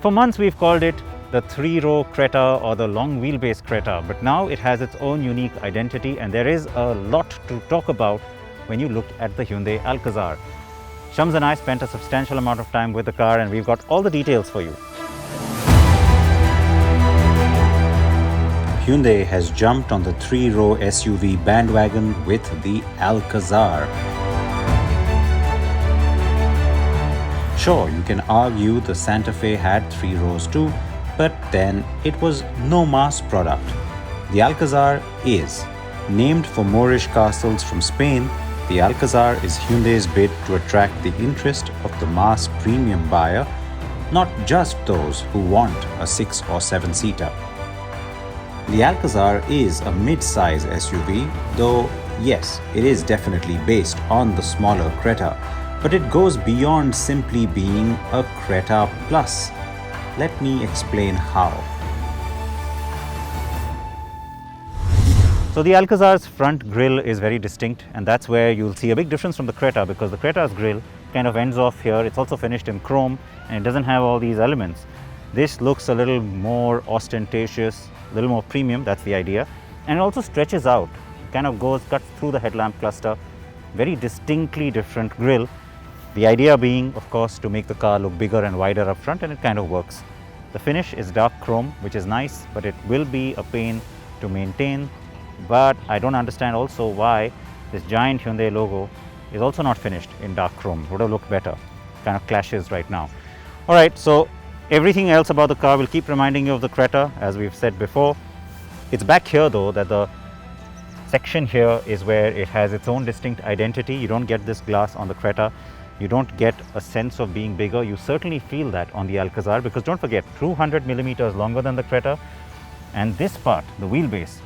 For months we've called it the three-row Creta or the long wheelbase Creta, but now it has its own unique identity and there is a lot to talk about when you look at the Hyundai Alcazar. Shams and I spent a substantial amount of time with the car and we've got all the details for you. Hyundai has jumped on the three-row SUV bandwagon with the Alcazar. Sure, you can argue the Santa Fe had 3 rows too, but then it was no mass product. The Alcazar is. Named for Moorish castles from Spain, the Alcazar is Hyundai's bid to attract the interest of the mass premium buyer, not just those who want a 6 or 7-seater. The Alcazar is a mid-size SUV, though yes, it is definitely based on the smaller Creta. But it goes beyond simply being a Creta Plus. Let me explain how. So the Alcazar's front grille is very distinct and that's where you'll see a big difference from the Creta because the Creta's grille kind of ends off here. It's also finished in chrome and it doesn't have all these elements. This looks a little more ostentatious, a little more premium, that's the idea. And it also stretches out, kind of cuts through the headlamp cluster. Very distinctly different grille. The idea being, of course, to make the car look bigger and wider up front, and it kind of works. The finish is dark chrome, which is nice, but it will be a pain to maintain. But I don't understand also why this giant Hyundai logo is also not finished in dark chrome. Would have looked better. Kind of clashes right now. All right, so everything else about the car will keep reminding you of the Creta, as we've said before. It's back here, though, that the section here is where it has its own distinct identity. You don't get this glass on the Creta. You don't get a sense of being bigger. You certainly feel that on the Alcazar because don't forget, 200 millimeters longer than the Creta, and this part, the wheelbase,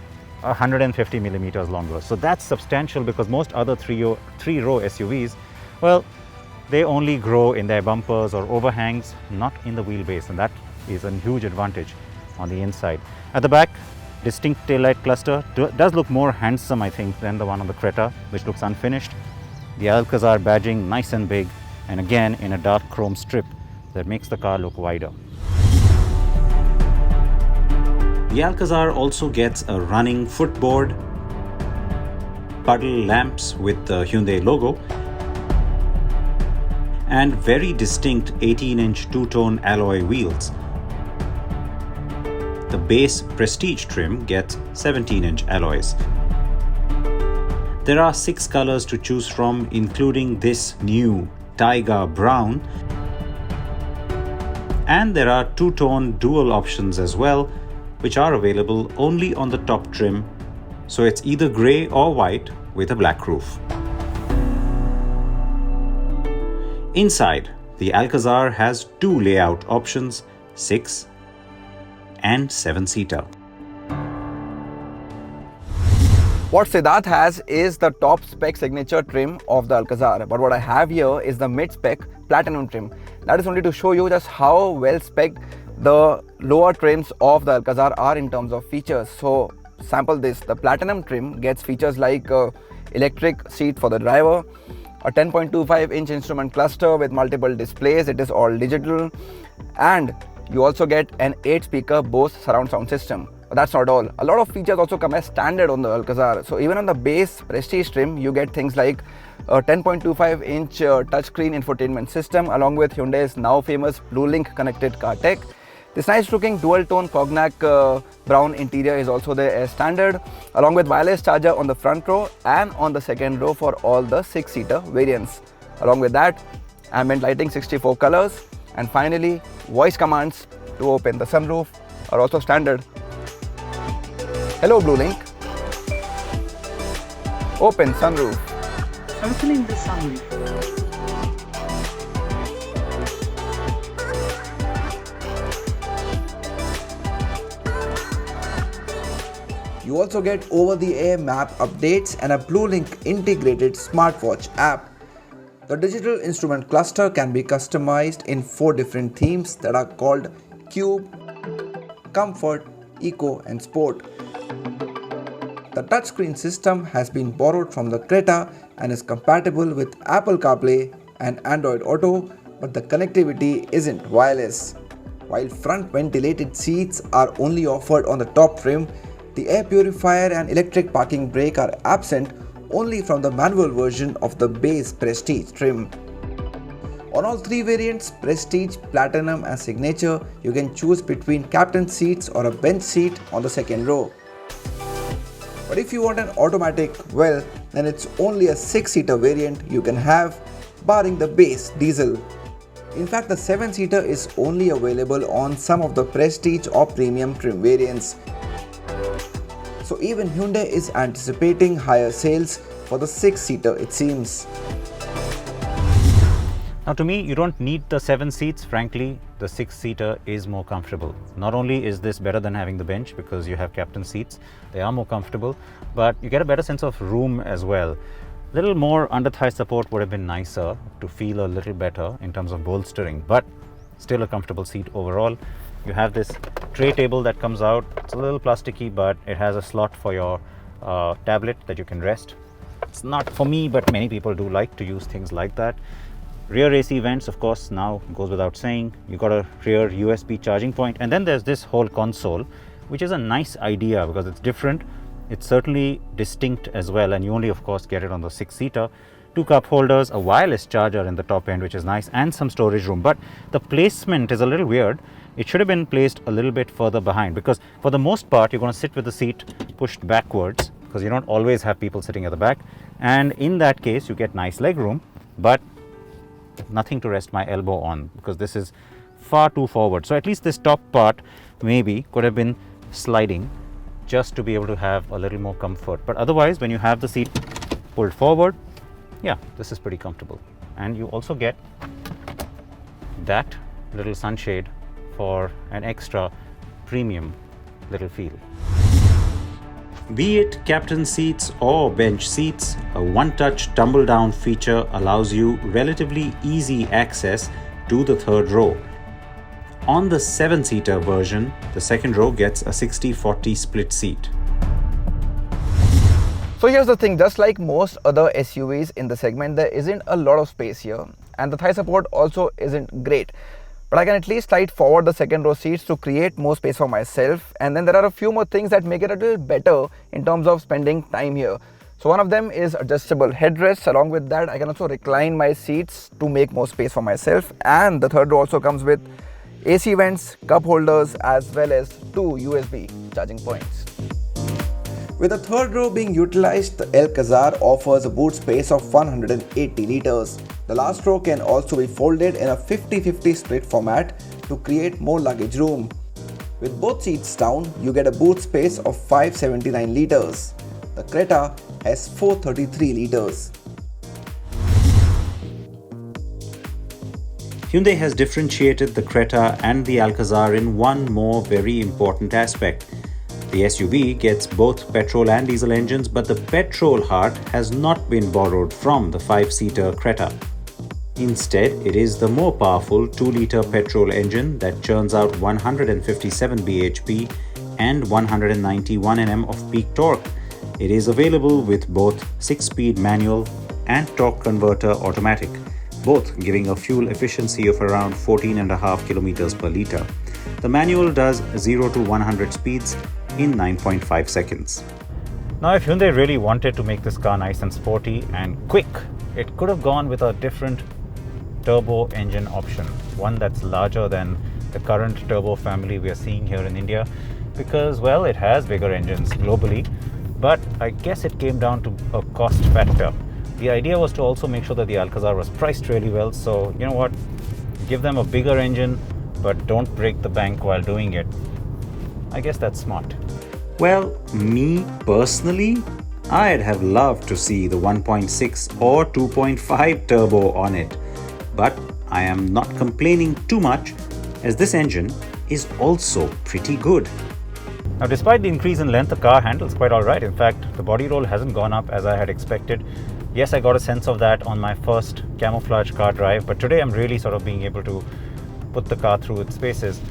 150 millimeters longer. So that's substantial because most other three-row SUVs, well, they only grow in their bumpers or overhangs, not in the wheelbase, and that is a huge advantage on the inside. At the back, distinct taillight cluster does look more handsome, I think, than the one on the Creta, which looks unfinished. The Alcazar badging nice and big, and again in a dark chrome strip that makes the car look wider. The Alcazar also gets a running footboard, puddle lamps with the Hyundai logo, and very distinct 18-inch two-tone alloy wheels. The base Prestige trim gets 17-inch alloys. There are 6 colors to choose from, including this new Tiger Brown. And there are two-tone dual options as well, which are available only on the top trim. So it's either grey or white with a black roof. Inside, the Alcazar has 2 layout options, 6 and 7-seater. What Siddharth has is the top spec signature trim of the Alcazar, but what I have here is the mid-spec platinum trim. That is only to show you just how well spec'd the lower trims of the Alcazar are in terms of features. So sample this, the platinum trim gets features like electric seat for the driver, a 10.25-inch instrument cluster with multiple displays, it is all digital, and you also get an 8-speaker Bose surround sound system. But that's not all. A lot of features also come as standard on the Alcazar. So even on the base Prestige trim, you get things like a 10.25-inch touchscreen infotainment system along with Hyundai's now famous BlueLink connected car tech. This nice looking dual tone cognac brown interior is also there as standard, along with wireless charger on the front row and on the second row for all the 6-seater variants. Along with that, ambient lighting 64 colors, and finally voice commands to open the sunroof are also standard. Hello BlueLink. Open sunroof. Opening the sunroof. You also get over-the-air map updates and a BlueLink integrated smartwatch app. The digital instrument cluster can be customized in 4 different themes that are called Cube, Comfort, Eco and Sport. The touchscreen system has been borrowed from the Creta and is compatible with Apple CarPlay and Android Auto, but the connectivity isn't wireless. While front ventilated seats are only offered on the top trim, the air purifier and electric parking brake are absent only from the manual version of the base Prestige trim. On all three variants, Prestige, Platinum and Signature, you can choose between captain seats or a bench seat on the second row. But if you want an automatic, well, then it's only a 6-seater variant you can have, barring the base diesel. In fact, the 7-seater is only available on some of the Prestige or Premium trim variants. So even Hyundai is anticipating higher sales for the 6-seater, it seems. Now to me, you don't need the 7 seats. Frankly, the 6-seater is more comfortable. Not only is this better than having the bench because you have captain seats, they are more comfortable, but you get a better sense of room as well. Little more under thigh support would have been nicer to feel a little better in terms of bolstering, but still a comfortable seat overall. You have this tray table that comes out. It's a little plasticky, but it has a slot for your tablet that you can rest. It's not for me, but many people do like to use things like that. Rear AC vents, of course, now goes without saying. You got a rear USB charging point, and then there's this whole console, which is a nice idea because it's different. It's certainly distinct as well, and you only, of course, get it on the 6-seater. 2 cup holders, a wireless charger in the top end, which is nice, and some storage room. But the placement is a little weird. It should have been placed a little bit further behind because for the most part, you're going to sit with the seat pushed backwards because you don't always have people sitting at the back. And in that case, you get nice leg room, but nothing to rest my elbow on because this is far too forward. So at least this top part maybe could have been sliding just to be able to have a little more comfort. But otherwise, when you have the seat pulled forward, yeah, this is pretty comfortable. And you also get that little sunshade for an extra premium little feel. Be it captain seats or bench seats, a one-touch tumble-down feature allows you relatively easy access to the third row. On the 7-seater version, the second row gets a 60-40 split seat. So here's the thing, just like most other SUVs in the segment, there isn't a lot of space here, and the thigh support also isn't great. But I can at least slide forward the second row seats to create more space for myself. And then there are a few more things that make it a little better in terms of spending time here. So one of them is adjustable headrests. Along with that, I can also recline my seats to make more space for myself. And the third row also comes with AC vents, cup holders, as well as 2 USB charging points. With the third row being utilized, the Alcazar offers a boot space of 180 liters. The last row can also be folded in a 50-50 split format to create more luggage room. With both seats down, you get a boot space of 579 liters. The Creta has 433 liters. Hyundai has differentiated the Creta and the Alcazar in one more very important aspect. The SUV gets both petrol and diesel engines, but the petrol heart has not been borrowed from the 5-seater Creta. Instead, it is the more powerful 2-liter petrol engine that churns out 157 bhp and 191 Nm of peak torque. It is available with both 6-speed manual and torque converter automatic, both giving a fuel efficiency of around 14.5 kilometers per liter. The manual does 0 to 100 speeds in 9.5 seconds. Now, if Hyundai really wanted to make this car nice and sporty and quick, it could have gone with a different turbo engine option, one that's larger than the current turbo family we are seeing here in India, because, well, it has bigger engines globally, but I guess it came down to a cost factor. The idea was to also make sure that the Alcazar was priced really well, so you know what, give them a bigger engine, but don't break the bank while doing it. I guess that's smart. Well, me personally, I'd have loved to see the 1.6 or 2.5 turbo on it. But I am not complaining too much, as this engine is also pretty good. Now, despite the increase in length, the car handles quite alright. In fact, the body roll hasn't gone up as I had expected. Yes, I got a sense of that on my first camouflage car drive, but today I'm really sort of being able to put the car through its paces.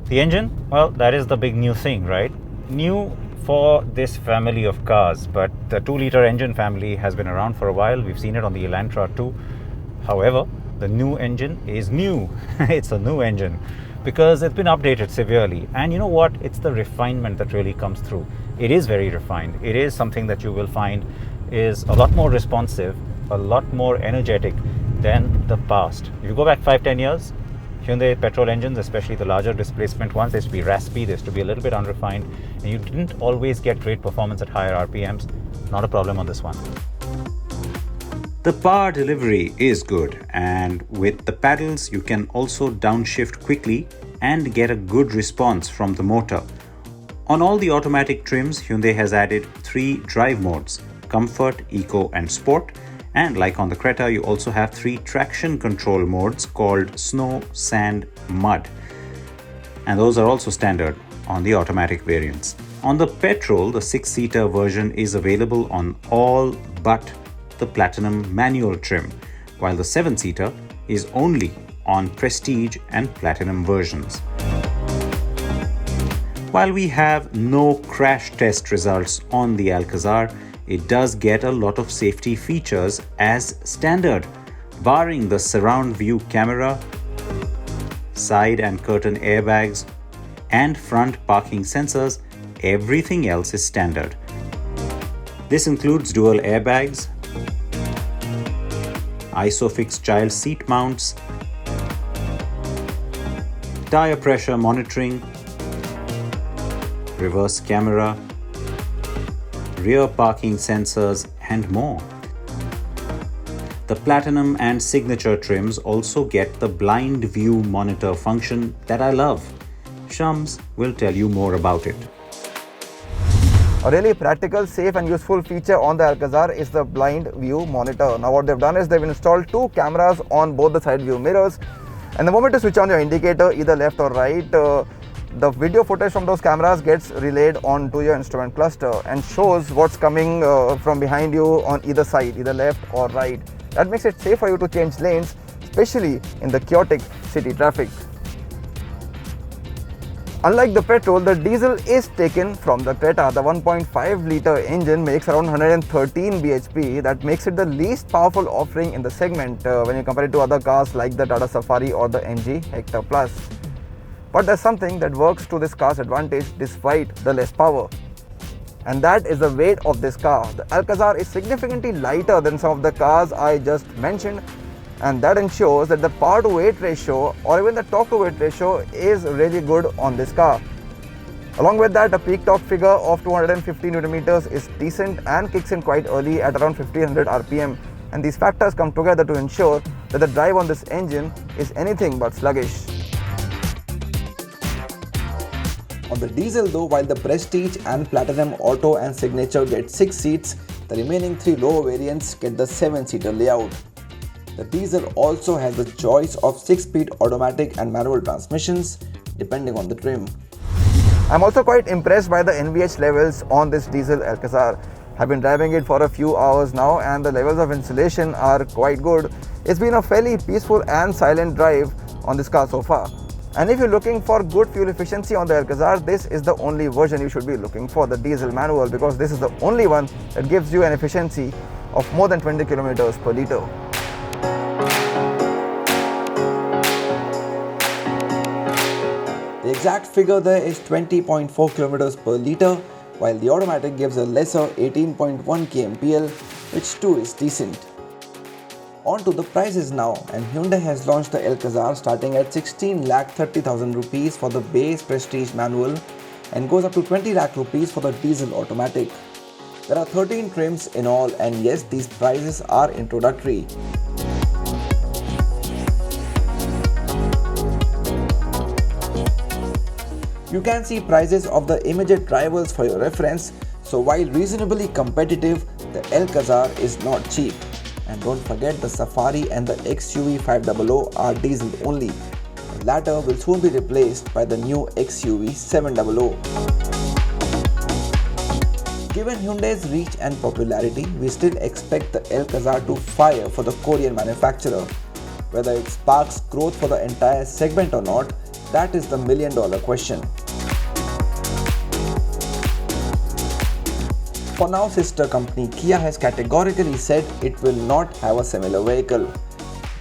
The engine, well, that is the big new thing, right? New for this family of cars, but the 2-liter engine family has been around for a while. We've seen it on the Elantra too. However, the new engine is new. It's a new engine because it's been updated severely. And you know what? It's the refinement that really comes through. It is very refined. It is something that you will find is a lot more responsive, a lot more energetic than the past. If you go back 5-10 years, Hyundai petrol engines, especially the larger displacement ones, they used to be raspy, they used to be a little bit unrefined, and you didn't always get great performance at higher RPMs. Not a problem on this one. The power delivery is good, and with the pedals you can also downshift quickly and get a good response from the motor. On all the automatic trims, Hyundai has added 3 drive modes: Comfort, Eco and Sport. And like on the Creta, you also have 3 traction control modes called Snow, Sand, Mud. And those are also standard on the automatic variants. On the petrol, the 6-seater version is available on all but the Platinum manual trim, while the 7-seater is only on Prestige and Platinum versions. While we have no crash test results on the Alcazar, it does get a lot of safety features as standard. Barring the surround view camera, side and curtain airbags, and front parking sensors, everything else is standard. This includes dual airbags, ISOFIX child seat mounts, tire pressure monitoring, reverse camera, rear parking sensors, and more. The Platinum and Signature trims also get the blind view monitor function that I love. Shams will tell you more about it. A really practical, safe and useful feature on the Alcazar is the blind view monitor. Now what they've done is they've installed 2 cameras on both the side view mirrors, and the moment you switch on your indicator, either left or right, the video footage from those cameras gets relayed onto your instrument cluster and shows what's coming from behind you on either side, either left or right. That makes it safe for you to change lanes, especially in the chaotic city traffic. Unlike the petrol, the diesel is taken from the Creta. The 1.5-liter engine makes around 113 bhp. That makes it the least powerful offering in the segment when you compare it to other cars like the Tata Safari or the MG Hector Plus. But there's something that works to this car's advantage despite the less power. And that is the weight of this car. The Alcazar is significantly lighter than some of the cars I just mentioned, and that ensures that the power to weight ratio or even the torque to weight ratio is really good on this car. Along with that, a peak torque figure of 250 Nm is decent and kicks in quite early at around 1500 RPM. And these factors come together to ensure that the drive on this engine is anything but sluggish. On the diesel though, while the Prestige and Platinum Auto and Signature get 6 seats, the remaining 3 lower variants get the 7-seater layout. The diesel also has the choice of 6-speed automatic and manual transmissions depending on the trim. I'm also quite impressed by the NVH levels on this diesel Alcazar. I've been driving it for a few hours now and the levels of insulation are quite good. It's been a fairly peaceful and silent drive on this car so far. And if you're looking for good fuel efficiency on the Alcazar, this is the only version you should be looking for, the diesel manual, because this is the only one that gives you an efficiency of more than 20 kilometers per litre. The exact figure there is 20.4 kilometers per litre, while the automatic gives a lesser 18.1 kmpl, which too is decent. On to the prices now, and Hyundai has launched the Alcazar starting at 16,30,000 rupees for the base Prestige manual and goes up to 20 lakh rupees for the diesel automatic. There are 13 trims in all, and yes, these prices are introductory. You can see prices of the immediate rivals for your reference, so while reasonably competitive, the Alcazar is not cheap. And don't forget, the Safari and the XUV 500 are diesel only. The latter will soon be replaced by the new XUV 700. Given Hyundai's reach and popularity, we still expect the Alcazar to fire for the Korean manufacturer. Whether it sparks growth for the entire segment or not, that is the million-dollar question. For now, sister company Kia has categorically said it will not have a similar vehicle.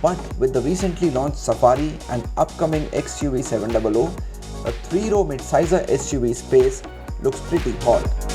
But with the recently launched Safari and upcoming XUV 700, a 3-row midsizer SUV space looks pretty hot.